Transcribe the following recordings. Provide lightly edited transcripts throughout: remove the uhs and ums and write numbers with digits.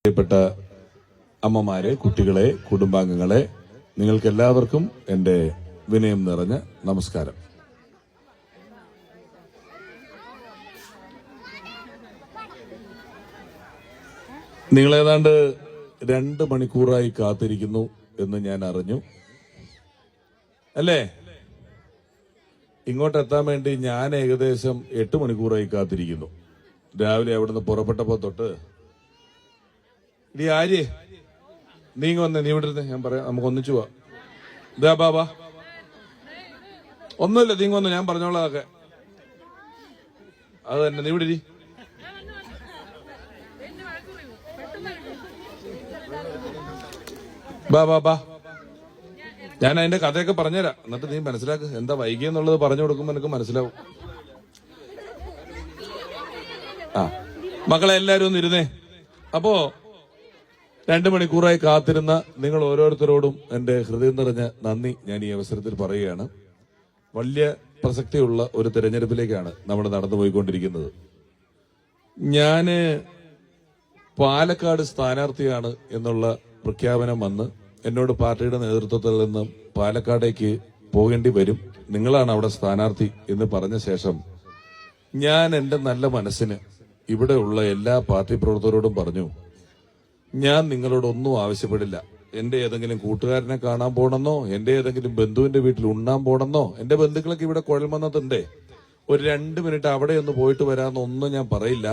പ്രിയപ്പെട്ട അമ്മമാരെ, കുട്ടികളെ, കുടുംബാംഗങ്ങളെ, നിങ്ങൾക്കെല്ലാവർക്കും എന്റെ വിനയം നിറഞ്ഞ നമസ്കാരം. നിങ്ങളേതാണ്ട് 2 മണിക്കൂറായി കാത്തിരിക്കുന്നു എന്ന് ഞാൻ അറിഞ്ഞു, അല്ലേ? ഇങ്ങോട്ടെത്താൻ വേണ്ടി ഞാൻ ഏകദേശം 8 മണിക്കൂറായി കാത്തിരിക്കുന്നു. രാവിലെ അവിടുന്ന് പുറപ്പെട്ടപ്പോ തൊട്ട്. ഇടി ആര്യ, നീ വന്നേ, നീ വിടരുത്, ഞാൻ പറയാം, നമുക്ക് ഒന്നിച്ചു പോവാ. ഇതാ ബാബാ, ഒന്നുമില്ല, നീ വന്നു, ഞാൻ പറഞ്ഞോളാം അതൊക്കെ. അത് തന്നെ, നീ വിടിരി. ബാ ബാ ബാ, ഞാൻ അതിന്റെ കഥയൊക്കെ പറഞ്ഞുതരാം, എന്നിട്ട് നീ മനസ്സിലാക്ക്. എന്താ വൈകിയെന്നുള്ളത് പറഞ്ഞു കൊടുക്കുമ്പോ എനിക്ക് മനസ്സിലാവും. ആ മക്കളെ, എല്ലാരും ഒന്ന് ഇരുന്നേ. അപ്പോ 2 മണിക്കൂറായി കാത്തിരുന്ന നിങ്ങൾ ഓരോരുത്തരോടും എന്റെ ഹൃദയം നിറഞ്ഞ നന്ദി ഞാൻ ഈ അവസരത്തിൽ പറയുകയാണ്. വലിയ പ്രസക്തിയുള്ള ഒരു തെരഞ്ഞെടുപ്പിലേക്കാണ് നമ്മൾ നടന്നുപോയിക്കൊണ്ടിരിക്കുന്നത്. ഞാന് പാലക്കാട് സ്ഥാനാർത്ഥിയാണ് എന്നുള്ള പ്രഖ്യാപനം വന്ന് എന്നോട് പാർട്ടിയുടെ നേതൃത്വത്തിൽ നിന്നും പാലക്കാടേക്ക് പോകേണ്ടി വരും, നിങ്ങളാണ് അവിടെ സ്ഥാനാർത്ഥി എന്ന് പറഞ്ഞ ശേഷം ഞാൻ എന്റെ നല്ല മനസ്സിന് ഇവിടെയുള്ള എല്ലാ പാർട്ടി പ്രവർത്തകരോടും പറഞ്ഞു, ഞാൻ നിങ്ങളോടൊന്നും ആവശ്യപ്പെടില്ല. എന്റെ ഏതെങ്കിലും കൂട്ടുകാരനെ കാണാൻ പോണെന്നോ, എന്റെ ഏതെങ്കിലും ബന്ധുവിന്റെ വീട്ടിൽ ഉണ്ണാൻ പോണെന്നോ, എന്റെ ബന്ധുക്കളൊക്കെ ഇവിടെ കുഴൽമന്നത്തുണ്ടേ, ഒരു 2 മിനിറ്റ് അവിടെ ഒന്ന് പോയിട്ട് വരാമെന്നൊന്നും ഞാൻ പറയില്ല.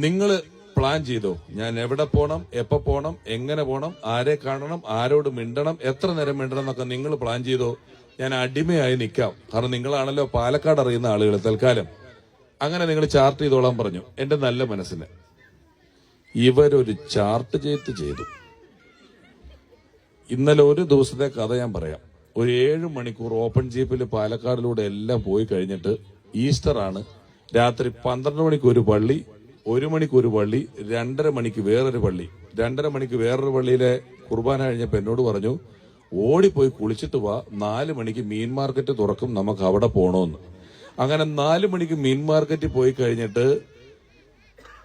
നിങ്ങൾ പ്ലാൻ ചെയ്തോ, ഞാൻ എവിടെ പോണം, എപ്പോ പോണം, എങ്ങനെ പോണം, ആരെ കാണണം, ആരോട് മിണ്ടണം, എത്ര നേരം മിണ്ടണം എന്നൊക്കെ നിങ്ങൾ പ്ലാൻ ചെയ്തോ. ഞാൻ അടിമയായി നിൽക്കാം, കാരണം നിങ്ങളാണല്ലോ പാലക്കാട് അറിയുന്ന ആളുകൾ. തൽക്കാലം അങ്ങനെ നിങ്ങൾ ചാർട്ട് ചെയ്തോളാൻ പറഞ്ഞു. എന്റെ നല്ല മനസ്സിന് ഇവരൊരു ചാർട്ട് ചെയ്തു. ഇന്നലെ ഒരു ദിവസത്തെ കഥ ഞാൻ പറയാം. ഒരു 7 മണിക്കൂർ ഓപ്പൺ ജീപ്പിൽ പാലക്കാടിലൂടെ എല്ലാം പോയി കഴിഞ്ഞിട്ട് ഈസ്റ്റർ ആണ്. രാത്രി 12 മണിക്ക് ഒരു പള്ളി, 1 മണിക്ക് ഒരു പള്ളി, 2:30 മണിക്ക് വേറൊരു പള്ളി. 2:30 മണിക്ക് വേറൊരു പള്ളിയിലെ കുർബാന കഴിഞ്ഞപ്പോ എന്നോട് പറഞ്ഞു, ഓടിപ്പോയി കുളിച്ചിട്ട് വാ, 4 മണിക്ക് മീൻ മാർക്കറ്റ് തുറക്കും, നമുക്ക് അവിടെ പോണോന്ന്. അങ്ങനെ 4 മണിക്ക് മീൻ മാർക്കറ്റിൽ പോയി കഴിഞ്ഞിട്ട്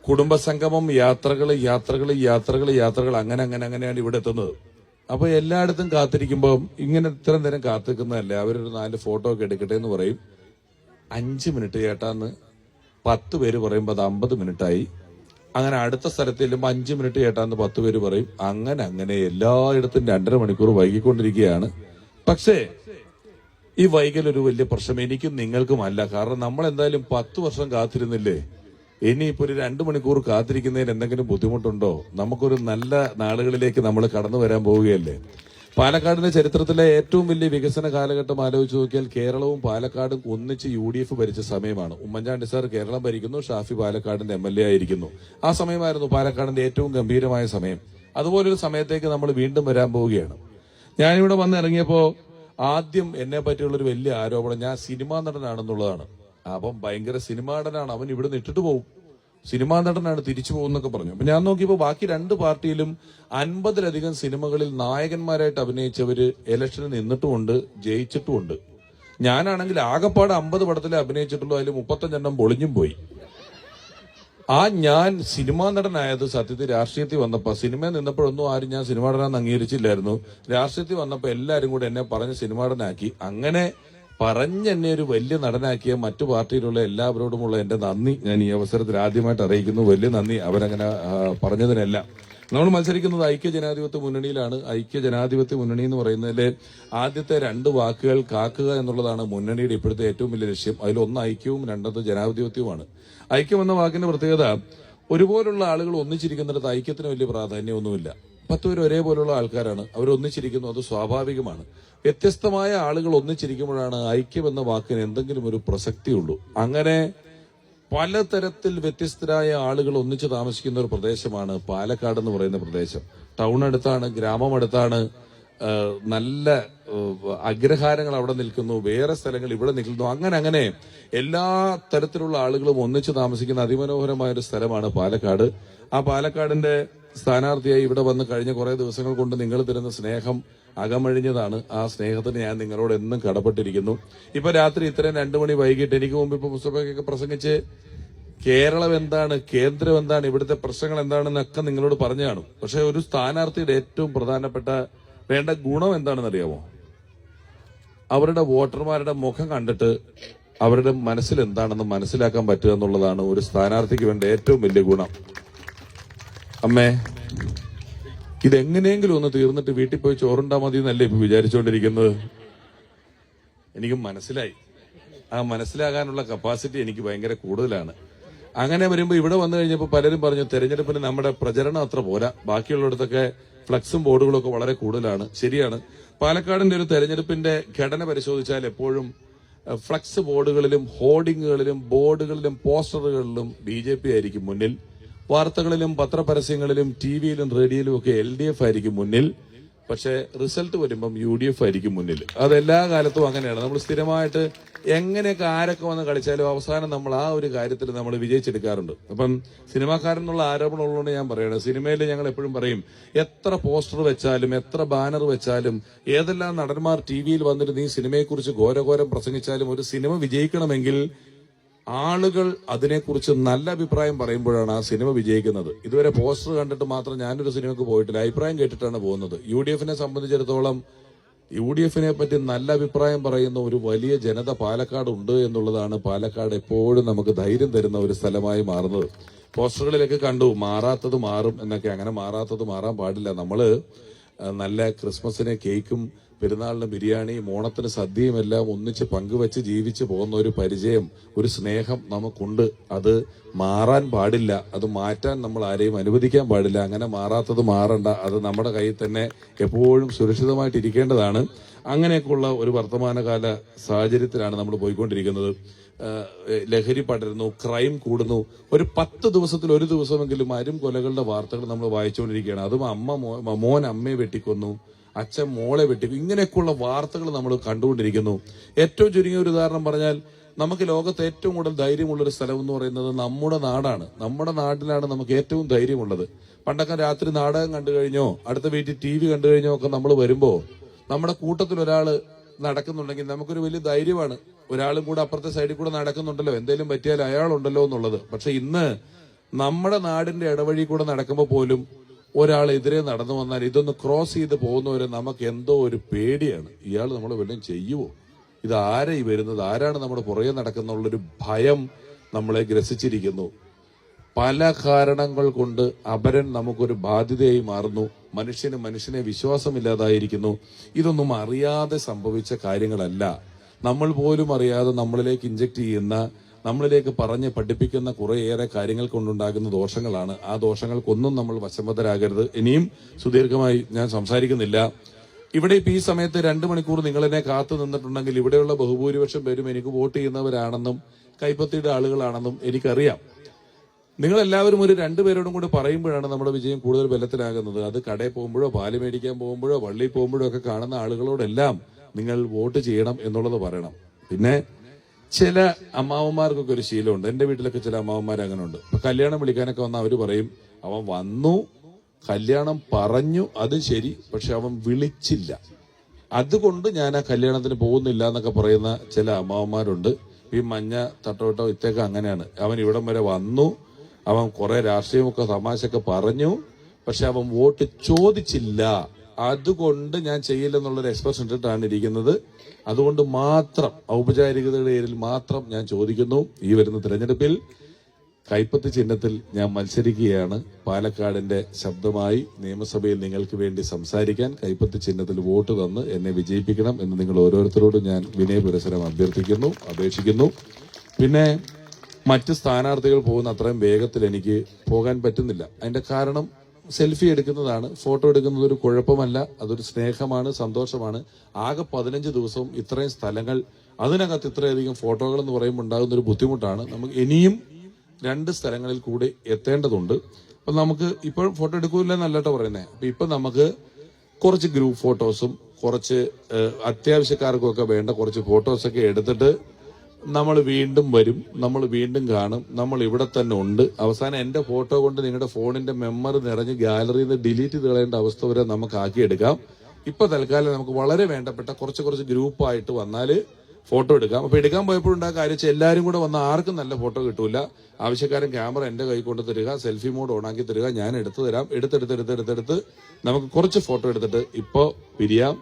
കുടുംബസംഗമം, യാത്രകൾ അങ്ങനെയാണ് ഇവിടെ എത്തുന്നത്. അപ്പൊ എല്ലായിടത്തും കാത്തിരിക്കുമ്പോൾ ഇങ്ങനെ ഇത്ര നേരം കാത്തിരിക്കുന്നതല്ലേ, അവരൊരു 4 ഫോട്ടോ ഒക്കെ എടുക്കട്ടെ എന്ന് പറയും. 5 മിനിറ്റ് ചേട്ടാന്ന് 10 പേര് പറയുമ്പോൾ അത് 50 മിനിറ്റായി. അങ്ങനെ അടുത്ത സ്ഥലത്ത് ചെല്ലുമ്പോൾ 5 മിനിറ്റ് ചേട്ടാന്ന് 10 പേര് പറയും. അങ്ങനെ എല്ലായിടത്തും 2.5 മണിക്കൂർ വൈകിക്കൊണ്ടിരിക്കുകയാണ്. പക്ഷേ ഈ വൈകലൊരു വലിയ പ്രശ്നം എനിക്കും നിങ്ങൾക്കുമല്ല. കാരണം നമ്മൾ എന്തായാലും 10 വർഷം കാത്തിരുന്നില്ലേ, ഇനിയിപ്പോ ഒരു 2 മണിക്കൂർ കാത്തിരിക്കുന്നതിന് എന്തെങ്കിലും ബുദ്ധിമുട്ടുണ്ടോ? നമുക്കൊരു നല്ല നാളുകളിലേക്ക് നമ്മൾ കടന്നു വരാൻ പോവുകയല്ലേ. പാലക്കാടിന്റെ ചരിത്രത്തിലെ ഏറ്റവും വലിയ വികസന കാലഘട്ടം ആലോചിച്ച് നോക്കിയാൽ കേരളവും പാലക്കാടും ഒന്നിച്ച് UDF ഭരിച്ച സമയമാണ്. ഉമ്മൻചാണ്ടി സാർ കേരളം ഭരിക്കുന്നു, ഷാഫി പാലക്കാടിന്റെ MLA ആയിരിക്കുന്നു. ആ സമയമായിരുന്നു പാലക്കാടിന്റെ ഏറ്റവും ഗംഭീരമായ സമയം. അതുപോലൊരു സമയത്തേക്ക് നമ്മൾ വീണ്ടും വരാൻ പോവുകയാണ്. ഞാനിവിടെ വന്ന് ഇറങ്ങിയപ്പോ ആദ്യം എന്നെ പറ്റിയുള്ളൊരു വലിയ ആരോപണം ഞാൻ സിനിമാ നടനാണെന്നുള്ളതാണ്. അപ്പം ഭയങ്കര സിനിമാ നടനാണ്, അവൻ ഇവിടെ ഇട്ടിട്ട് പോകും, സിനിമാ നടനാണ്, തിരിച്ചു പോകുന്നൊക്കെ പറഞ്ഞു. അപ്പൊ ഞാൻ നോക്കിയപ്പോ ബാക്കി 2 പാർട്ടിയിലും 50-ലധികം സിനിമകളിൽ നായകന്മാരായിട്ട് അഭിനയിച്ചവര് ഇലക്ഷനിൽ നിന്നിട്ടുമുണ്ട്, ജയിച്ചിട്ടുമുണ്ട്. ഞാനാണെങ്കിൽ ആകപ്പാട് 50 പടത്തിലെ അഭിനയിച്ചിട്ടുള്ളൂ, അതിൽ 35 പൊളിഞ്ഞും പോയി. ഞാൻ സിനിമാ നടനായത് സത്യത്തിൽ രാഷ്ട്രീയത്തിൽ വന്നപ്പോ, സിനിമയിൽ നിന്നപ്പോഴൊന്നും ആരും ഞാൻ സിനിമാ നടനാന്ന് അംഗീകരിച്ചില്ലായിരുന്നു. രാഷ്ട്രീയത്തിൽ വന്നപ്പോ എല്ലാരും കൂടെ എന്നെ പറഞ്ഞ് സിനിമാ നടനാക്കി. അങ്ങനെ പറഞ്ഞെന്നെ ഒരു വലിയ നടനാക്കിയ മറ്റു പാർട്ടിയിലുള്ള എല്ലാവരോടുമുള്ള എന്റെ നന്ദി ഞാൻ ഈ അവസരത്തിൽ ആദ്യമായിട്ട് അറിയിക്കുന്നു. വലിയ നന്ദി അവരങ്ങനെ പറഞ്ഞതിനെല്ലാം. നമ്മൾ മത്സരിക്കുന്നത് ഐക്യജനാധിപത്യ മുന്നണിയിലാണ്. ഐക്യജനാധിപത്യ മുന്നണി എന്ന് പറയുന്നതിലെ ആദ്യത്തെ 2 വാക്കുകൾ കാക്കുക എന്നുള്ളതാണ് മുന്നണിയുടെ ഇപ്പോഴത്തെ ഏറ്റവും വലിയ ലക്ഷ്യം. അതിലൊന്ന് ഐക്യവും, രണ്ടത് ജനാധിപത്യവുമാണ്. ഐക്യം എന്ന വാക്കിന്റെ പ്രത്യേകത, ഒരുപോലുള്ള ആളുകൾ ഒന്നിച്ചിരിക്കുന്നിടത്ത് ഐക്യത്തിന് വലിയ പ്രാധാന്യമൊന്നുമില്ല. 10 പേര് ഒരേപോലുള്ള ആൾക്കാരാണ്, അവർ ഒന്നിച്ചിരിക്കുന്നു, അത് സ്വാഭാവികമാണ്. വ്യത്യസ്തമായ ആളുകൾ ഒന്നിച്ചിരിക്കുമ്പോഴാണ് ഐക്യം എന്ന വാക്കിന് എന്തെങ്കിലും ഒരു പ്രസക്തിയുള്ളൂ. അങ്ങനെ പലതരത്തിൽ വ്യത്യസ്തരായ ആളുകൾ ഒന്നിച്ച് താമസിക്കുന്ന ഒരു പ്രദേശമാണ് പാലക്കാട് എന്ന് പറയുന്ന പ്രദേശം. ടൗൺ അടുത്താണ്, ഗ്രാമം അടുത്താണ്, നല്ല അഗ്രഹാരങ്ങൾ അവിടെ നിൽക്കുന്നു, വേറെ സ്ഥലങ്ങൾ ഇവിടെ നിൽക്കുന്നു. അങ്ങനെ എല്ലാ തരത്തിലുള്ള ആളുകളും ഒന്നിച്ച് താമസിക്കുന്ന അതിമനോഹരമായ ഒരു സ്ഥലമാണ് പാലക്കാട്. ആ പാലക്കാടിന്റെ സ്ഥാനാർത്ഥിയായി ഇവിടെ വന്ന് കഴിഞ്ഞ കുറെ ദിവസങ്ങൾ കൊണ്ട് നിങ്ങൾ തരുന്ന സ്നേഹം അകമഴിഞ്ഞതാണ്. ആ സ്നേഹത്തിന് ഞാൻ നിങ്ങളോട് എന്നും കടപ്പെട്ടിരിക്കുന്നു. ഇപ്പൊ രാത്രി ഇത്രയും 2 മണി വൈകിട്ട് എനിക്ക് മുമ്പ് ഇപ്പൊ മുസ്തഫയ്ക്കൊക്കെ പ്രസംഗിച്ച് കേരളം എന്താണ്, കേന്ദ്രം എന്താണ്, ഇവിടുത്തെ പ്രശ്നങ്ങൾ എന്താണെന്നൊക്കെ നിങ്ങളോട് പറഞ്ഞു കാണും. പക്ഷെ ഒരു സ്ഥാനാർത്ഥിയുടെ ഏറ്റവും പ്രധാനപ്പെട്ട വേണ്ട ഗുണം എന്താണെന്ന് അറിയാമോ? അവരുടെ വോട്ടർമാരുടെ മുഖം കണ്ടിട്ട് അവരുടെ മനസ്സിൽ എന്താണെന്ന് മനസ്സിലാക്കാൻ പറ്റുക എന്നുള്ളതാണ് ഒരു സ്ഥാനാർത്ഥിക്ക് വേണ്ട ഏറ്റവും വലിയ ഗുണം. അമ്മേ, ഇതെങ്ങനെയെങ്കിലും ഒന്ന് തീർന്നിട്ട് വീട്ടിൽ പോയി ചോറുണ്ടാ മതി എന്നല്ലേ ഇപ്പൊ വിചാരിച്ചുകൊണ്ടിരിക്കുന്നത്? എനിക്ക് മനസ്സിലായി. ആ മനസ്സിലാകാനുള്ള കപ്പാസിറ്റി എനിക്ക് ഭയങ്കര കൂടുതലാണ്. അങ്ങനെ വരുമ്പോൾ ഇവിടെ വന്നു കഴിഞ്ഞപ്പോൾ പലരും പറഞ്ഞു തെരഞ്ഞെടുപ്പിന് നമ്മുടെ പ്രചരണം അത്ര പോരാ, ബാക്കിയുള്ളിടത്തൊക്കെ ഫ്ലക്സും ബോർഡുകളും ഒക്കെ വളരെ കൂടുതലാണ്. ശരിയാണ്. പാലക്കാടിന്റെ ഒരു തെരഞ്ഞെടുപ്പിന്റെ ഘടന പരിശോധിച്ചാൽ എപ്പോഴും ഫ്ലക്സ് ബോർഡുകളിലും ഹോർഡിങ്ങുകളിലും ബോർഡുകളിലും പോസ്റ്ററുകളിലും BJP ആയിരിക്കും മുന്നിൽ. വാർത്തകളിലും പത്രപരസ്യങ്ങളിലും TVയിലും റേഡിയോയിലും ഒക്കെ LDF ആയിരിക്കും മുന്നിൽ. പക്ഷെ റിസൾട്ട് വരുമ്പം UDF ആയിരിക്കും മുന്നിൽ. അതെല്ലാ കാലത്തും അങ്ങനെയാണ്. നമ്മൾ സ്ഥിരമായിട്ട് എങ്ങനെയൊക്കെ ആരൊക്കെ വന്ന് കളിച്ചാലും അവസാനം നമ്മൾ ആ ഒരു കാര്യത്തിൽ നമ്മൾ വിജയിച്ചെടുക്കാറുണ്ട്. അപ്പം സിനിമാക്കാരെന്നുള്ള ആരോപണം ഉള്ളതുകൊണ്ട് ഞാൻ പറയണം, സിനിമയിൽ ഞങ്ങൾ എപ്പോഴും പറയും, എത്ര പോസ്റ്റർ വെച്ചാലും എത്ര ബാനർ വെച്ചാലും ഏതെല്ലാം നടന്മാർ TVയിൽ വന്നിട്ട് ഈ സിനിമയെക്കുറിച്ച് ഘോരഘോരം പ്രസംഗിച്ചാലും ഒരു സിനിമ വിജയിക്കണമെങ്കിൽ ആളുകൾ അതിനെക്കുറിച്ച് നല്ല അഭിപ്രായം പറയുമ്പോഴാണ് ആ സിനിമ വിജയിക്കുന്നത്. ഇതുവരെ പോസ്റ്റർ കണ്ടിട്ട് മാത്രം ഞാനൊരു സിനിമക്ക് പോയിട്ടില്ല, അഭിപ്രായം കേട്ടിട്ടാണ് പോകുന്നത്. UDFനെ സംബന്ധിച്ചിടത്തോളം UDFനെ പറ്റി നല്ല അഭിപ്രായം പറയുന്ന ഒരു വലിയ ജനത പാലക്കാട് ഉണ്ട് എന്നുള്ളതാണ് പാലക്കാട് എപ്പോഴും നമുക്ക് ധൈര്യം തരുന്ന ഒരു സ്ഥലമായി മാറുന്നത്. പോസ്റ്ററുകളിലൊക്കെ കണ്ടു മാറാത്തത് മാറും എന്നൊക്കെ. അങ്ങനെ മാറാത്തത് മാറാൻ പാടില്ല. നമ്മള് നല്ല ക്രിസ്മസിന് കേക്കും പെരുന്നാളിന് ബിരിയാണിയും ഓണത്തിന് സദ്യയും എല്ലാം ഒന്നിച്ച് പങ്കുവെച്ച് ജീവിച്ചു പോകുന്ന ഒരു പരിചയം, ഒരു സ്നേഹം നമുക്കുണ്ട്. അത് മാറാൻ പാടില്ല, അത് മാറ്റാൻ നമ്മൾ ആരെയും അനുവദിക്കാൻ പാടില്ല. അങ്ങനെ മാറാത്തത് മാറണ്ട, അത് നമ്മുടെ കയ്യിൽ തന്നെ എപ്പോഴും സുരക്ഷിതമായിട്ട് ഇരിക്കേണ്ടതാണ്. അങ്ങനെയൊക്കെയുള്ള ഒരു വർത്തമാനകാല സാഹചര്യത്തിലാണ് നമ്മൾ പോയിക്കൊണ്ടിരിക്കുന്നത്. ലഹരി പടരുന്നു, ക്രൈം കൂടുന്നു. ഒരു 10 ദിവസത്തിൽ ഒരു ദിവസമെങ്കിലും കൊലകളുടെ വാർത്തകൾ നമ്മൾ വായിച്ചുകൊണ്ടിരിക്കുകയാണ്. അതും മോൻ അമ്മയെ വെട്ടിക്കൊന്നു, അച്ഛൻ മോളെ വെട്ടിക്കും, ഇങ്ങനെയൊക്കെയുള്ള വാർത്തകൾ നമ്മൾ കണ്ടുകൊണ്ടിരിക്കുന്നു. ഏറ്റവും ചുരുങ്ങിയ ഒരു ഉദാഹരണം പറഞ്ഞാൽ, നമുക്ക് ലോകത്ത് ഏറ്റവും കൂടുതൽ ധൈര്യമുള്ള ഒരു സ്ഥലം എന്ന് പറയുന്നത് നമ്മുടെ നാടാണ്. നമ്മുടെ നാട്ടിലാണ് നമുക്ക് ഏറ്റവും ധൈര്യമുള്ളത്. പണ്ടൊക്കെ രാത്രി നാടകം കണ്ടു കഴിഞ്ഞോ, അടുത്ത വീട്ടിൽ TV കണ്ടു കഴിഞ്ഞോ ഒക്കെ നമ്മൾ വരുമ്പോ നമ്മുടെ കൂട്ടത്തിൽ ഒരാള് നടക്കുന്നുണ്ടെങ്കിൽ നമുക്കൊരു വലിയ ധൈര്യമാണ്. ഒരാളും കൂടെ അപ്പുറത്തെ സൈഡിൽ കൂടെ നടക്കുന്നുണ്ടല്ലോ, എന്തെങ്കിലും പറ്റിയാൽ അയാളുണ്ടല്ലോ എന്നുള്ളത്. പക്ഷെ ഇന്ന് നമ്മുടെ നാടിന്റെ ഇടവഴി കൂടെ നടക്കുമ്പോൾ പോലും ഒരാൾ എതിരെ നടന്നു വന്നാൽ ഇതൊന്ന് ക്രോസ് ചെയ്ത് പോകുന്നവരെ നമുക്ക് എന്തോ ഒരു പേടിയാണ്. ഇയാൾ നമ്മളെ വല്ലതും ചെയ്യുവോ, ഇത് ആരാ ഈ വരുന്നത്, ആരാണ് നമ്മുടെ പുറകെ നടക്കുന്നുള്ളൊരു ഭയം നമ്മളെ ഗ്രസിച്ചിരിക്കുന്നു. പല കാരണങ്ങൾ കൊണ്ട് അപരൻ നമുക്കൊരു ബാധ്യതയായി മാറുന്നു. മനുഷ്യനെ വിശ്വാസമില്ലാതായിരിക്കുന്നു. ഇതൊന്നും അറിയാതെ സംഭവിച്ച കാര്യങ്ങളല്ല. നമ്മൾ പോലും അറിയാതെ നമ്മളിലേക്ക് ഇഞ്ചക്ട് ചെയ്യുന്ന, നമ്മളിലേക്ക് പറഞ്ഞ് പഠിപ്പിക്കുന്ന കുറേയേറെ കാര്യങ്ങൾ കൊണ്ടുണ്ടാകുന്ന ദോഷങ്ങളാണ്. ആ ദോഷങ്ങൾക്കൊന്നും നമ്മൾ വശംവദരാകരുത്. ഇനിയും സുദീർഘമായി ഞാൻ സംസാരിക്കുന്നില്ല. ഇവിടെ ഇപ്പൊ ഈ സമയത്ത് 2 മണിക്കൂർ നിങ്ങളെന്നെ കാത്തു നിന്നിട്ടുണ്ടെങ്കിൽ ഇവിടെയുള്ള ബഹുഭൂരിപക്ഷം പേരും എനിക്ക് വോട്ട് ചെയ്യുന്നവരാണെന്നും കൈപ്പത്തിയുടെ ആളുകളാണെന്നും എനിക്കറിയാം. നിങ്ങളെല്ലാവരും ഒരു 2 പേരോടും കൂടി പറയുമ്പോഴാണ് നമ്മുടെ വിജയം കൂടുതൽ ബലത്തിലാകുന്നത്. അത് കടയിൽ പോകുമ്പോഴോ പാല് മേടിക്കാൻ പോകുമ്പോഴോ പള്ളിയിൽ പോകുമ്പോഴോ ഒക്കെ കാണുന്ന ആളുകളോടെല്ലാം നിങ്ങൾ വോട്ട് ചെയ്യണം എന്നുള്ളത് പറയണം. പിന്നെ ചില അമ്മാവന്മാർക്കൊക്കെ ഒരു ശീലമുണ്ട്. എന്റെ വീട്ടിലൊക്കെ ചില അമ്മാവന്മാർ അങ്ങനെ ഉണ്ട്. ഇപ്പൊ കല്യാണം വിളിക്കാനൊക്കെ വന്നാൽ അവര് പറയും, അവൻ വന്നു, കല്യാണം പറഞ്ഞു, അത് ശരി, പക്ഷെ അവൻ വിളിച്ചില്ല, അതുകൊണ്ട് ഞാൻ ആ കല്യാണത്തിന് പോകുന്നില്ല എന്നൊക്കെ പറയുന്ന ചില അമ്മാവന്മാരുണ്ട്. ഈ മഞ്ഞ തട്ടോട്ടോ ഇത്തേക്ക് അങ്ങനെയാണ്. അവൻ ഇവിടം വരെ വന്നു, അവൻ കുറെ രാഷ്ട്രീയമൊക്കെ തമാശയൊക്കെ പറഞ്ഞു, പക്ഷെ അവൻ വോട്ട് ചോദിച്ചില്ല, അതുകൊണ്ട് ഞാൻ ചെയ്യില്ലെന്നുള്ളൊരു എക്സ്പ്രഷൻ ഇട്ടിട്ടാണ് ഇരിക്കുന്നത്. അതുകൊണ്ട് മാത്രം ഔപചാരികതയുടെ പേരിൽ മാത്രം ഞാൻ ചോദിക്കുന്നു, ഈ വരുന്ന തെരഞ്ഞെടുപ്പിൽ കൈപ്പത്തി ചിഹ്നത്തിൽ ഞാൻ മത്സരിക്കുകയാണ്. പാലക്കാടിന്റെ ശബ്ദമായി നിയമസഭയിൽ നിങ്ങൾക്ക് വേണ്ടി സംസാരിക്കാൻ കൈപ്പത്തി ചിഹ്നത്തിൽ വോട്ട് തന്ന് എന്നെ വിജയിപ്പിക്കണം എന്ന് നിങ്ങൾ ഓരോരുത്തരോടും ഞാൻ വിനയപുരസരം അപേക്ഷിക്കുന്നു. പിന്നെ മറ്റ് സ്ഥാനാർത്ഥികൾ പോകുന്ന അത്രയും വേഗത്തിൽ എനിക്ക് പോകാൻ പറ്റുന്നില്ല. അതിന്റെ കാരണം സെൽഫി എടുക്കുന്നതാണ്. ഫോട്ടോ എടുക്കുന്നത് ഒരു കുഴപ്പമല്ല, അതൊരു സ്നേഹമാണ്, സന്തോഷമാണ്. ആകെ 15 ദിവസവും ഇത്രയും സ്ഥലങ്ങൾ, അതിനകത്ത് ഇത്രയധികം ഫോട്ടോകൾ എന്ന് പറയുമ്പോൾ ഉണ്ടാകുന്ന ഒരു ബുദ്ധിമുട്ടാണ്. നമുക്ക് ഇനിയും 2 സ്ഥലങ്ങളിൽ കൂടി എത്തേണ്ടതുണ്ട്. അപ്പൊ നമുക്ക് ഇപ്പോൾ ഫോട്ടോ എടുക്കൂല എന്നല്ലോ പറയുന്നത്. അപ്പൊ ഇപ്പൊ നമുക്ക് കുറച്ച് ഗ്രൂപ്പ് ഫോട്ടോസും കുറച്ച് അത്യാവശ്യക്കാർക്കൊക്കെ വേണ്ട കുറച്ച് ഫോട്ടോസൊക്കെ എടുത്തിട്ട് നമ്മൾ വീണ്ടും വരും, നമ്മൾ വീണ്ടും കാണും, നമ്മൾ ഇവിടെ തന്നെ ഉണ്ട്. അവസാനം എന്റെ ഫോട്ടോ കൊണ്ട് നിങ്ങളുടെ ഫോണിന്റെ മെമ്മറി നിറഞ്ഞ് ഗാലറിയിൽ നിന്ന് ഡിലീറ്റ് ചെയ്ത് കളയേണ്ട അവസ്ഥ വരെ നമുക്ക് ആക്കിയെടുക്കാം. ഇപ്പൊ തൽക്കാലം നമുക്ക് വളരെ വേണ്ടപ്പെട്ട കുറച്ച് ഗ്രൂപ്പായിട്ട് വന്നാല് ഫോട്ടോ എടുക്കാം. അപ്പൊ എടുക്കാൻ പോയപ്പോഴുണ്ടായ കാര്യം വെച്ചാൽ എല്ലാവരും കൂടെ വന്ന ആർക്കും നല്ല ഫോട്ടോ കിട്ടൂല. ആവശ്യക്കാരൻ ക്യാമറ എന്റെ കൈ കൊണ്ട് തരിക, സെൽഫി മോഡ് ഓണാക്കി തരിക, ഞാൻ എടുത്തു തരാം. എടുത്തെടുത്ത് നമുക്ക് കുറച്ച് ഫോട്ടോ എടുത്തിട്ട് ഇപ്പോ പിരിയാം,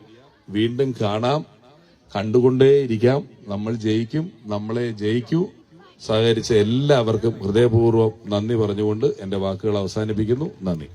വീണ്ടും കാണാം, കണ്ടുകൊണ്ടേയിരിക്കാം. നമ്മൾ ജയിക്കും, നമ്മളെ ജയിക്കൂ. സഹകരിച്ച എല്ലാവർക്കും ഹൃദയപൂർവ്വം നന്ദി പറഞ്ഞുകൊണ്ട് എന്റെ വാക്കുകൾ അവസാനിപ്പിക്കുന്നു. നന്ദി.